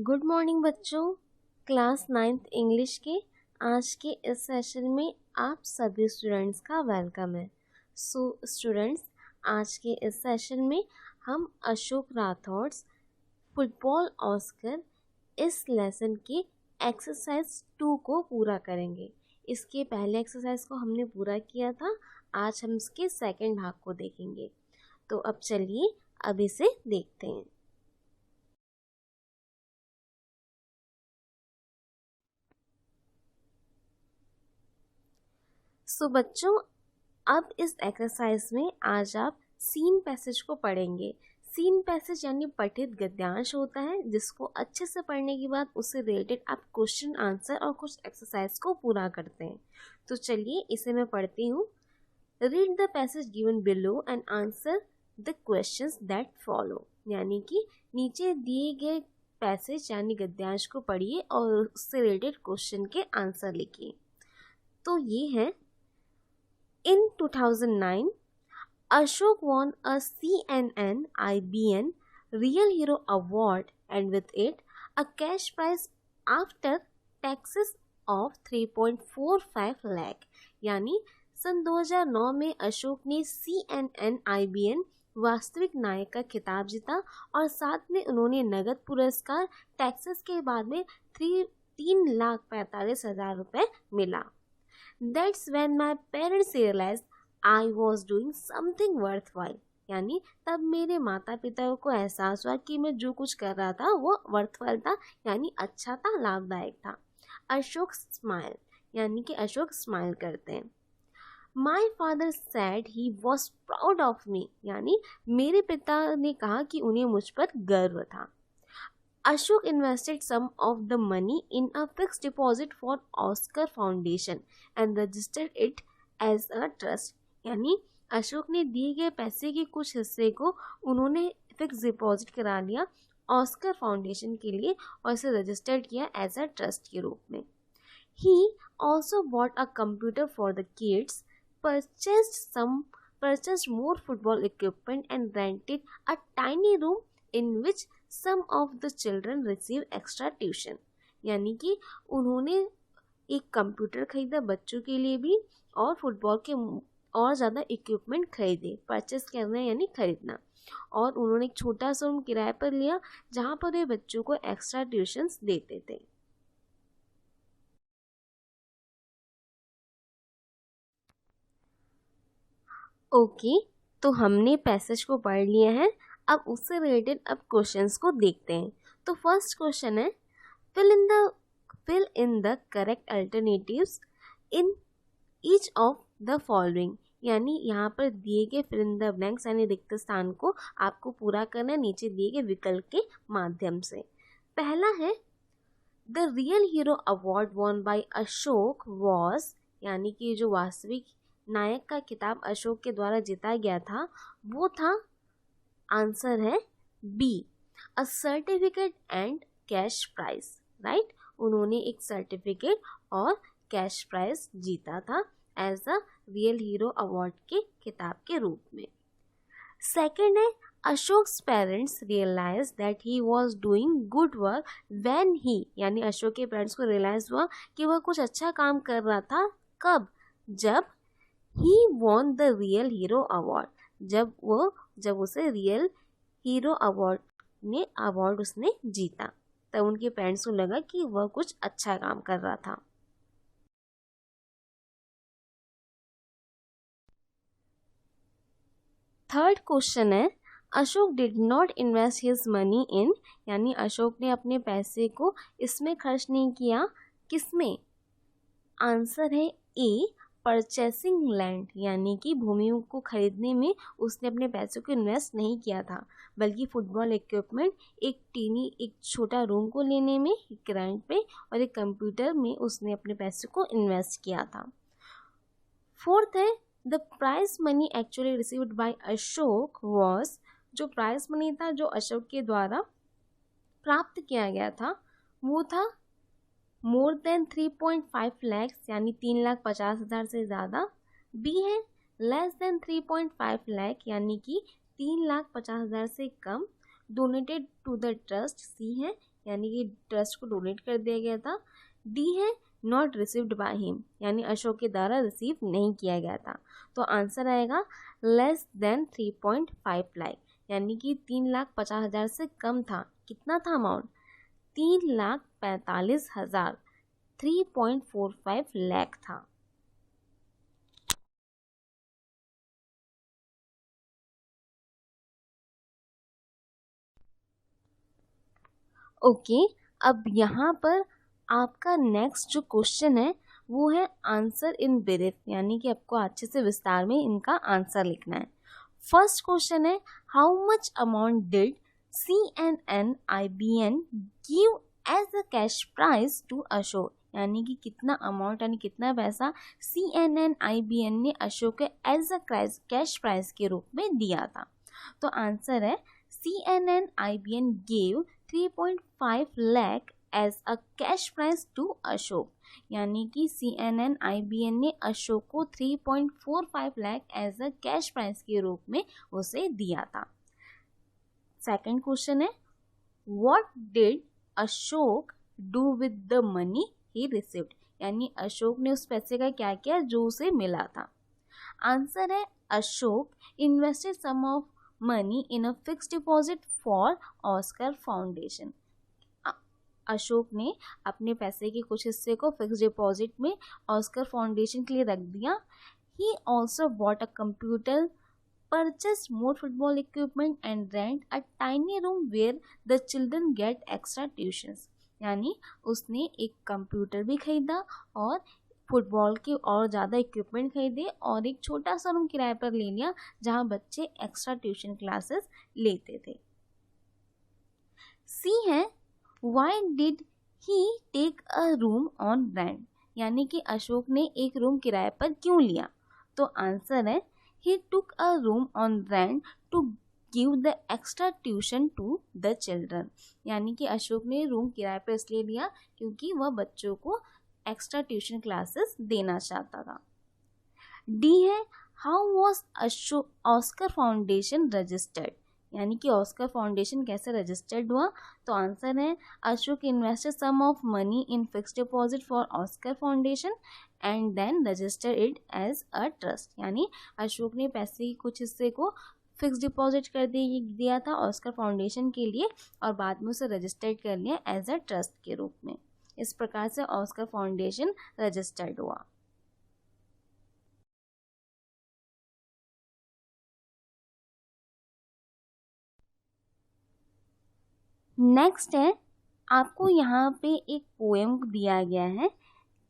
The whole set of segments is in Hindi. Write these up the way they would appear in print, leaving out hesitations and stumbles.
गुड मॉर्निंग बच्चों। क्लास 9th इंग्लिश के आज के इस सेशन में आप सभी स्टूडेंट्स का वेलकम है। सो स्टूडेंट्स, आज के इस सेशन में हम अशोक राठौड़्स फुटबॉल ऑस्कर इस लेसन के एक्सरसाइज 2 को पूरा करेंगे। इसके पहले एक्सरसाइज को हमने पूरा किया था, आज हम इसके सेकंड भाग को देखेंगे। तो अब चलिए अब इसे देखते हैं। सो बच्चों, अब इस एक्सरसाइज में आज आप सीन पैसेज को पढ़ेंगे। सीन पैसेज यानी पठित गद्यांश होता है, जिसको अच्छे से पढ़ने के बाद उससे रिलेटेड आप क्वेश्चन आंसर और कुछ एक्सरसाइज को पूरा करते हैं। तो चलिए इसे मैं पढ़ती हूँ। Read the passage given below and answer the questions that follow. यानी कि नीचे दिए गए पैसेज यानी गद्यांश को पढ़िए और उससे रिलेटेड क्वेश्चन के आंसर लिखिए। तो ये है, in 2009, Ashok won a CNN IBN Real Hero Award and with it a cash prize after taxes of 3.45 lakh। यानी सन 2009 में अशोक ने CNN IBN वास्तविक नायक का खिताब जीता और साथ में उन्होंने नगद पुरस्कार टैक्सेस के बाद में 3,45,000 रुपये मिला। That's when my parents realized I was doing something worthwhile। यानी तब मेरे माता पिता को एहसास हुआ कि मैं जो कुछ कर रहा था वो वर्थवाइल था, यानी अच्छा था, लाभदायक था। अशोक स्माइल, यानी कि अशोक स्माइल करते हैं। My father said he was proud of me, यानी मेरे पिता ने कहा कि उन्हें मुझ पर गर्व था। Ashok invested some of the money in a fixed deposit for Oscar Foundation and registered it as a trust। यानी अशोक ने दिए गए पैसे के कुछ हिस्से को उन्होंने फिक्स डिपॉजिट करा लिया ऑस्कर फाउंडेशन के लिए और इसे रजिस्टर्ड किया एज अ ट्रस्ट के रूप में। He also bought a computer for the kids, purchased more football equipment and rented a tiny room in which some of the children receive extra tuition। यानी कि उन्होंने एक कंप्यूटर खरीदा बच्चों के लिए भी और फुटबॉल के और ज़्यादा इक्विपमेंट खरीदे। परचेस करना यानी खरीदना। और उन्होंने एक छोटा सा रूम किराए पर लिया जहाँ पर वे बच्चों को एक्स्ट्रा ट्यूशन्स देते थे। ओके, तो हमने पैसेज को पढ़ लिया है। अब उससे रिलेटेड अब क्वेश्चंस को देखते हैं। तो फर्स्ट क्वेश्चन है, fill in the correct alternatives in each of the following। यानी यहाँ पर दिए गए fill in the blanks यानी रिक्त स्थान को आपको पूरा करना है नीचे दिए गए विकल्प के माध्यम से। पहला है, the real hero award won by Ashok was, यानी कि जो वास्तविक नायक का खिताब अशोक के द्वारा जीता गया था वो था, आंसर है B, a certificate and cash prize. Right, उन्होंने एक सर्टिफिकेट और कैश प्राइज जीता था as a real hero award के खिताब के रूप में। सेकेंड है, Ashok's parents realise that he was doing good work when he, यानी अशोक के पेरेंट्स को रियलाइज हुआ कि वह कुछ अच्छा काम कर रहा था। कब? जब he won the real hero award, जब उसे रियल हीरो अवार्ड उसने जीता, तब उनके पेरेंट्स को लगा कि वह कुछ अच्छा काम कर रहा था। थर्ड क्वेश्चन है, Ashok did not invest his money in, यानी अशोक ने अपने पैसे को इसमें खर्च नहीं किया। किसमें? आंसर है ए, परचेसिंग लैंड, यानी कि भूमि को खरीदने में उसने अपने पैसों को इन्वेस्ट नहीं किया था, बल्कि फुटबॉल इक्विपमेंट, एक छोटा रूम को लेने में रेंट पे और एक कंप्यूटर में उसने अपने पैसों को इन्वेस्ट किया था। फोर्थ है, the prize money actually received by Ashok was, जो प्राइज मनी था जो अशोक के द्वारा प्राप्त किया गया था वो था मोर देन 3.5 लैक्स, यानी 3,50,000 से ज़्यादा। बी है लेस देन 3.5 लैख, यानी कि 3,50,000 से कम। डोनेटेड टू द ट्रस्ट, सी है यानी कि ट्रस्ट को डोनेट कर दिया गया था। डी है नॉट रिसीव्ड बाय हिम, यानी अशोक के द्वारा रिसीव नहीं किया गया था। तो आंसर आएगा लेस देन 3.5 लाख, यानी कि 3,50,000 से कम था। कितना था अमाउंट? 3,45,000, 3.45 लाख था। ओके, अब यहाँ पर आपका नेक्स्ट जो क्वेश्चन है वो है आंसर इन ब्रीफ, यानी कि आपको अच्छे से विस्तार में इनका आंसर लिखना है। फर्स्ट क्वेश्चन है how much amount did CNNIBN give as a cash prize to Ashok, यानी कि कितना अमाउंट यानी कितना पैसा CNNIBN ने अशोक के एज अ कैश प्राइज के रूप में दिया था। तो आंसर है CNNIBN gave 3.5 lakh as a cash prize to Ashok, यानी कि CNNIBN ने अशोक को 3.45 lakh as a cash prize के रूप में उसे दिया था। सेकंड क्वेश्चन है what did Ashok do with the money he received, यानी अशोक ने उस पैसे का क्या किया जो उसे मिला था। आंसर है Ashok invested sum of money in a fixed deposit for Oscar foundation, Ashok ने अपने पैसे के कुछ हिस्से को फिक्स डिपॉजिट में ऑस्कर फाउंडेशन के लिए रख दिया। He also bought a computer, purchased more football equipment and rent a tiny room where the children get extra tuitions, यानी उसने एक कंप्यूटर भी खरीदा और फुटबॉल के और ज़्यादा इक्विपमेंट खरीदे और एक छोटा सा रूम किराए पर ले लिया जहाँ बच्चे एक्स्ट्रा ट्यूशन क्लासेस लेते थे। सी है why did he take a room on rent, यानी कि अशोक ने एक रूम किराए पर क्यों लिया। तो आंसर है he took a room on rent to give the extra tuition to the children, यानी कि अशोक ने रूम किराए पर इसलिए लिया क्योंकि वह बच्चों को एक्स्ट्रा ट्यूशन क्लासेस देना चाहता था। डी है how was Ashok Oscar foundation registered, यानी कि ऑस्कर फाउंडेशन कैसे रजिस्टर्ड हुआ। तो आंसर है Ashok invested sum of money in fixed deposit for Oscar foundation and then register it as a trust, यानी अशोक ने पैसे के कुछ हिस्से को फिक्स डिपॉजिट कर दिया था ऑस्कर फाउंडेशन के लिए और बाद में उसे रजिस्टर्ड कर लिया एज अ ट्रस्ट के रूप में। इस प्रकार से ऑस्कर फाउंडेशन रजिस्टर्ड हुआ। नेक्स्ट है आपको यहाँ पे एक पोएम दिया गया है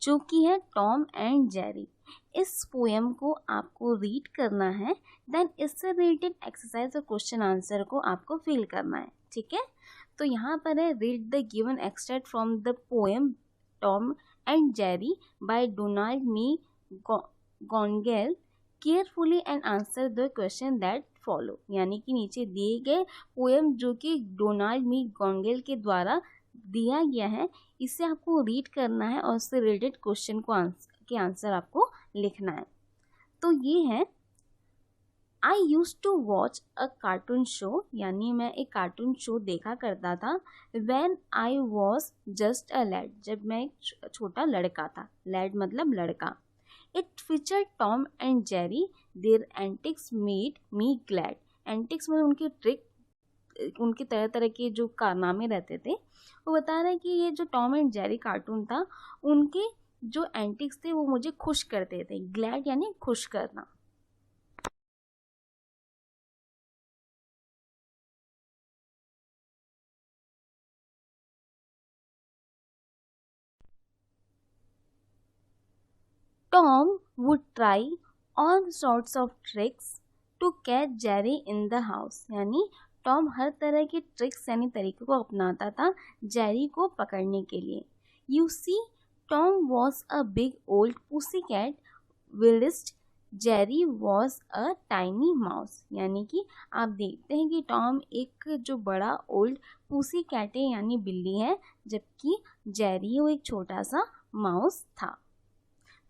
जो कि है टॉम एंड जेरी। इस पोएम को आपको रीड करना है, देन इससे रिलेटेड एक्सरसाइज और क्वेश्चन आंसर को आपको फिल करना है, ठीक है। तो यहाँ पर है read the given extract from the poem Tom and Jerry by Donald McGongal carefully and answer the question that follow, यानी कि नीचे दिए गए पोएम जो कि डोनाल्ड मी गॉन्गेल के द्वारा दिया गया है इसे आपको रीड करना है और उससे रिलेटेड क्वेश्चन को आंसर आपको लिखना है। तो ये है I use to watch a cartoon show, यानी मैं एक कार्टून शो देखा करता था। When I was just a lad, जब मैं एक छोटा लड़का था। लैड मतलब लड़का। It feature Tom and Jerry, their antics made me glad. Antics मतलब उनकी ट्रिक, उनके तरह तरह के जो कारनामे रहते थे। वो बता रहे हैं कि ये जो टॉम एंड जेरी कार्टून था उनके जो एंटिक्स थे वो मुझे खुश करते थे। ग्लैड यानी खुश करना। Tom would try all sorts of tricks to catch Jerry in the house, यानी टॉम हर तरह की ट्रिक्स यानी तरीकों को अपनाता था जेरी को पकड़ने के लिए। You see Tom was a big old pussy cat whilst Jerry was a tiny mouse, यानी कि आप देखते हैं कि टॉम एक जो बड़ा ओल्ड पुसी कैट है यानी बिल्ली है, जबकि जेरी वो एक छोटा सा माउस था।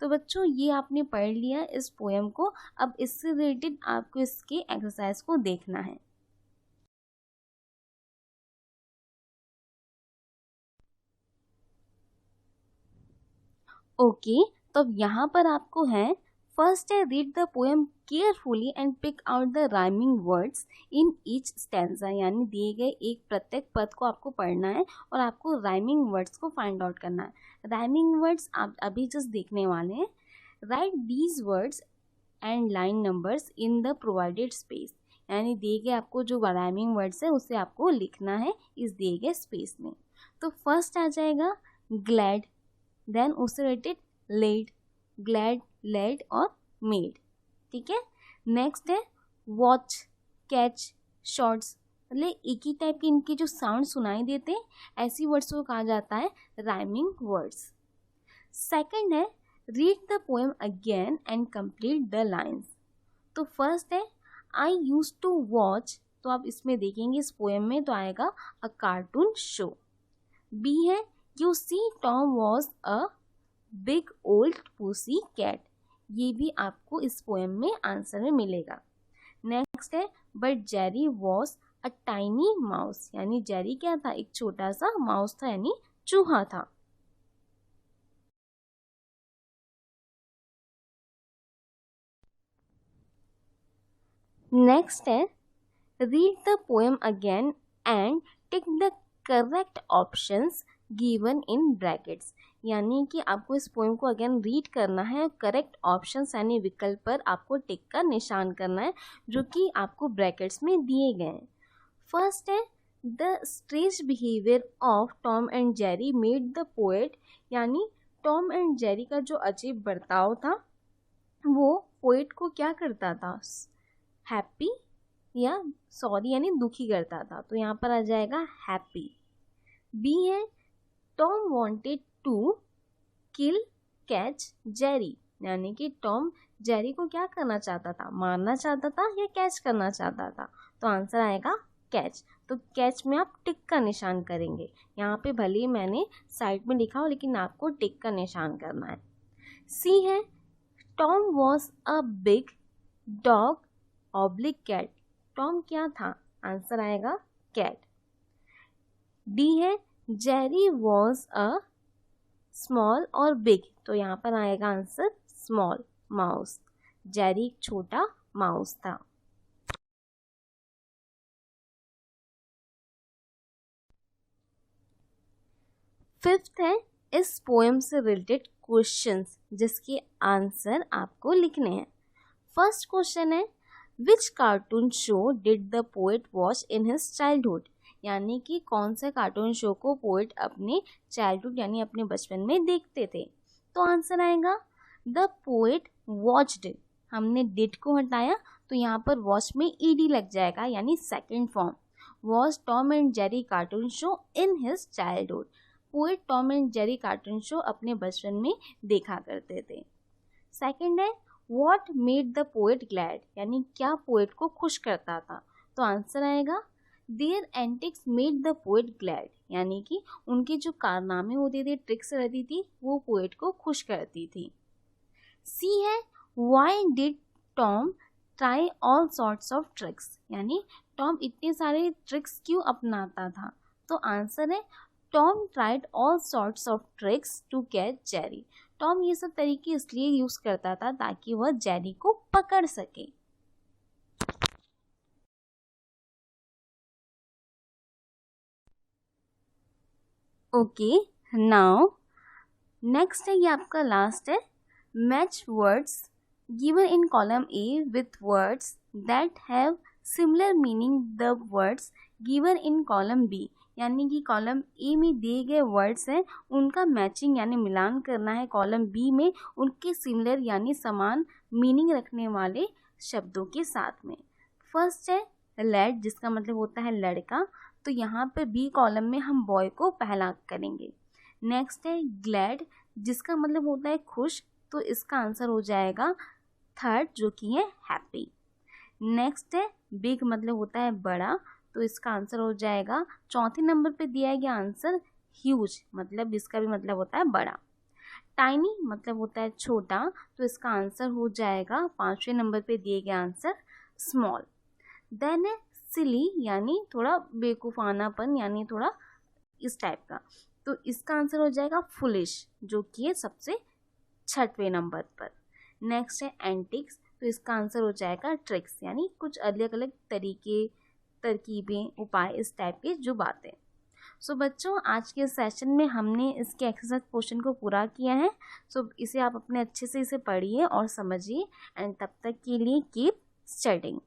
तो बच्चों ये आपने पढ़ लिया इस पोएम को। अब इससे रिलेटेड आपको इसके एक्सरसाइज को देखना है। ओके, तो अब यहाँ पर आपको है, फर्स्ट है read the poem carefully and pick out the rhyming words in each stanza, यानी दिए गए एक प्रत्येक पद को आपको पढ़ना है और आपको राइमिंग वर्ड्स को फाइंड आउट करना है। राइमिंग वर्ड्स आप अभी जस्ट देखने वाले हैं। Right these words and line numbers in the provided space, यानी दिए गए आपको जो राइमिंग वर्ड्स है उसे आपको लिखना है इस दिए गए स्पेस में। तो फर्स्ट आ जाएगा ग्लैड, देन उससे रिलेटेड लेड, ग्लैड, लेड और मेड, ठीक है। नेक्स्ट है वॉच, कैच, शॉर्ट्स, मतलब एक ही टाइप के इनके जो साउंड सुनाई देते हैं ऐसी वर्ड्स को कहा जाता है राइमिंग वर्ड्स। सेकंड है read the poem again and complete the lines. तो फर्स्ट है आई यूज टू वॉच, तो आप इसमें देखेंगे इस पोएम में तो आएगा अ कार्टून शो। बी है you see Tom was a big old pussy cat, ये भी आपको इस पोएम में आंसर में मिलेगा। नेक्स्ट है but Jerry was a tiny mouse, यानी जेरी क्या था, एक छोटा सा माउस था यानी चूहा था। नेक्स्ट है read the poem again and tick the correct options given in brackets, यानी कि आपको इस पोएम को अगेन रीड करना है, करेक्ट ऑप्शंस यानी विकल्प पर आपको टिक का निशान करना है जो कि आपको ब्रैकेट्स में दिए गए हैं। फर्स्ट है the strange behaviour of Tom and Jerry made the poet, यानी टॉम एंड जेरी का जो अजीब बर्ताव था वो पोएट को क्या करता था, हैप्पी या सॉरी यानी दुखी करता था, तो यहाँ पर आ जाएगा हैप्पी। बी है Tom wanted to kill catch Jerry, यानी कि टॉम जेरी को क्या करना चाहता था, मारना चाहता था या कैच करना चाहता था, तो आंसर आएगा कैच। तो कैच में आप टिक का निशान करेंगे, यहाँ पे भले ही मैंने साइड में लिखा हो लेकिन आपको टिक का निशान करना है। सी है Tom was a big dog oblique cat, Tom क्या था, आंसर आएगा कैट। डी है Jerry was a small or big, तो यहाँ पर आएगा आंसर स्मॉल माउस, जेरी एक छोटा माउस था। फिफ्थ है इस पोएम से रिलेटेड क्वेश्चंस जिसके आंसर आपको लिखने हैं। फर्स्ट क्वेश्चन है which cartoon show did the poet watch in his childhood, यानी कि कौन से कार्टून शो को पोएट अपने चाइल्डहुड यानी अपने बचपन में देखते थे, तो आंसर आएगा द पोएट वॉच्ड, हमने डिड को हटाया तो यहाँ पर वॉच में ईडी लग जाएगा यानी second form, watch Tom and Jerry cartoon show in his childhood, poet Tom and Jerry cartoon show अपने बचपन में देखा करते थे। सेकंड है What made the poet glad, यानी क्या पोएट को खुश करता था, तो आंसर आएगा Their antics made the poet glad, यानी कि उनके जो कारनामे होते थे, ट्रिक्स रहती थी वो पोएट को खुश करती थी। सी है Why did Tom try all sorts of tricks, यानी टॉम इतने सारे ट्रिक्स क्यों अपनाता था, तो आंसर है Tom tried all sorts of tricks to catch Jerry, Tom ये सब तरीके इसलिए यूज करता था ताकि वह जेरी को पकड़ सके। ओके, नाउ नेक्स्ट है ये आपका लास्ट है, match words given in column A with words that have similar meaning the words given in column B, यानी कि कॉलम ए में दिए गए वर्ड्स हैं उनका मैचिंग यानी मिलान करना है कॉलम बी में उनके सिमिलर यानी समान मीनिंग रखने वाले शब्दों के साथ में। फर्स्ट है लैड जिसका मतलब होता है लड़का, तो यहाँ पर बी कॉलम में हम बॉय को पहला करेंगे। नेक्स्ट है ग्लैड जिसका मतलब होता है खुश, तो इसका आंसर हो जाएगा थर्ड जो कि है हैप्पी। नेक्स्ट है बिग मतलब होता है बड़ा, तो इसका आंसर हो जाएगा चौथे नंबर पे दिया गया आंसर ह्यूज, मतलब इसका भी मतलब होता है बड़ा। टाइनी मतलब होता है छोटा, तो इसका आंसर हो जाएगा पांचवें नंबर पे दिए गया आंसर स्मॉल। देन है सिली यानी थोड़ा बेवकूफानापन यानी थोड़ा इस टाइप का, तो इसका आंसर हो जाएगा फुलिश जो कि है सबसे 6वें नंबर पर। नेक्स्ट है एंटिक्स, तो इसका आंसर हो जाएगा ट्रिक्स, यानी कुछ अलग अलग तरीके, तरकीबें, उपाय, इस टाइप की जो बातें। सो बच्चों, आज के सेशन में हमने इसके एक्सरसाइज पोर्शन को पूरा किया है। सो इसे आप अपने अच्छे से इसे पढ़िए और समझिए, एंड तब तक के लिए कीप स्टडिंग।